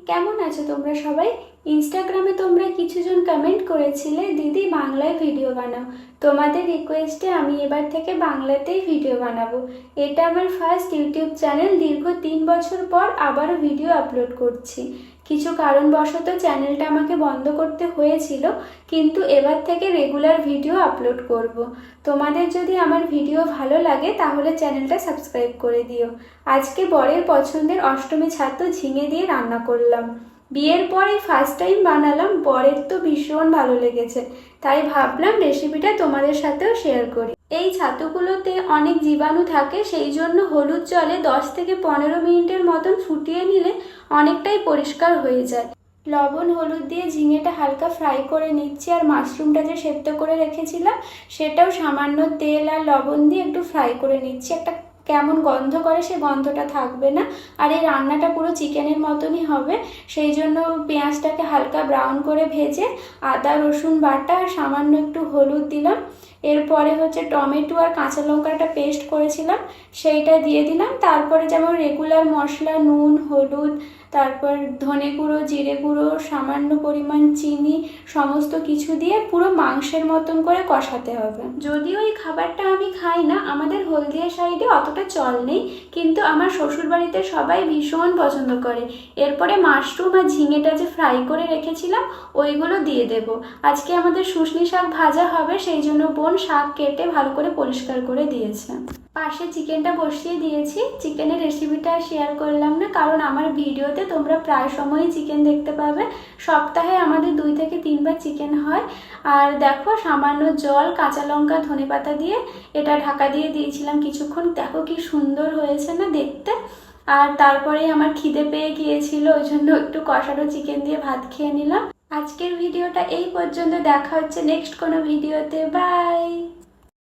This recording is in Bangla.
কেমন আছো তোমরা সবাই? ইনস্টাগ্রামে তোমরা কিছুজন কমেন্ট করেছিলে দিদি বাংলায় ভিডিও বানাও। তোমাদের রিকোয়েস্টে আমি এবার থেকে বাংলাতেই ভিডিও বানাবো। এটা আমার ফার্স্ট ইউটিউব চ্যানেল। দীর্ঘ 3 বছর পর আবারও ভিডিও আপলোড করছি। কিছু কারণবশত চ্যানেলটা আমাকে বন্ধ করতে হয়েছিল, কিন্তু এবার থেকে রেগুলার ভিডিও আপলোড করব। তোমাদের যদি আমার ভিডিও ভালো লাগে তাহলে চ্যানেলটা সাবস্ক্রাইব করে দিও। আজকে বরের পছন্দের অষ্টমী ছাতু ঝিঙে দিয়ে রান্না করলাম। বিয়ের পরে ফার্স্ট টাইম বানালাম, বরের তো ভীষণ ভালো লেগেছে, তাই ভাবলাম রেসিপিটা তোমাদের সাথেও শেয়ার করি। এই ছাতুগুলোতে অনেক জীবাণু থাকে, সেই জন্য হলুদ জলে 10 থেকে 15 মিনিটের মতন ফুটিয়ে নিলে অনেকটাই পরিষ্কার হয়ে যায়। লবণ হলুদ দিয়ে ঝিঙেটা হালকা ফ্রাই করে নিচ্ছি, আর মাশরুমটা যে সেদ্ধ করে রেখেছিলাম সেটাও সামান্য তেল আর লবণ দিয়ে একটু ফ্রাই করে নিচ্ছি। একটা কেমন গন্ধ করে, সে গন্ধটা থাকবে না। আর এই রান্নাটা পুরো চিকেনের মতনই হবে, সেই জন্য পেঁয়াজটাকে হালকা ব্রাউন করে ভেজে আদা রসুন বাটা আর সামান্য একটু হলুদ দিলাম। এরপরে টমেটো আর কাঁচা লঙ্কাটা পেস্ট করেছিলাম সেইটা দিয়ে দিলাম। তারপরে যেমন রেগুলার মশলা নুন হলুদ, তারপর ধনে গুঁড়ো জিরে গুঁড়ো সামান্য পরিমাণ চিনি সমস্ত কিছু দিয়ে পুরো মাংসের মতন করে কষাতে হবে। যদিও এই খাবারটা আমি খাই না, আমাদের হলদিয়া সাইডে অতটা চল নেই, কিন্তু আমার শ্বশুরবাড়িতে সবাই ভীষণ পছন্দ করে। এরপরে মাশরুম আর ঝিঙেটা যে ফ্রাই করে রেখেছিলাম ওইগুলো দিয়ে দেব। আজকে আমাদের শুশনি শাক ভাজা হবে, সেই জন্য বোন শাক কেটে ভালো করে পরিষ্কার করে দিয়েছে। পাশে চিকেনটা বসিয়ে দিয়েছি। চিকেনের রেসিপিটা শেয়ার করলাম না, কারণ আমার ভিডিওতে তোমরা প্রায় সময়ই চিকেন দেখতে পাবে। সপ্তাহে আমাদের 2 থেকে 3 বার চিকেন হয়। আর দেখো সামান্য জল কাঁচা লঙ্কা ধনেপাতা দিয়ে এটা ঢাকা দিয়ে দিয়েছিলাম কিছুক্ষণ। দেখো কি সুন্দর হয়েছে না দেখতে। আর তারপরেই আমার খিদে পেয়ে গিয়েছিল, ওই জন্য একটু কষানো চিকেন দিয়ে ভাত খেয়ে নিলাম। আজকের ভিডিওটা এই পর্যন্ত, দেখা হচ্ছে নেক্সট কোনো ভিডিওতে। বাই।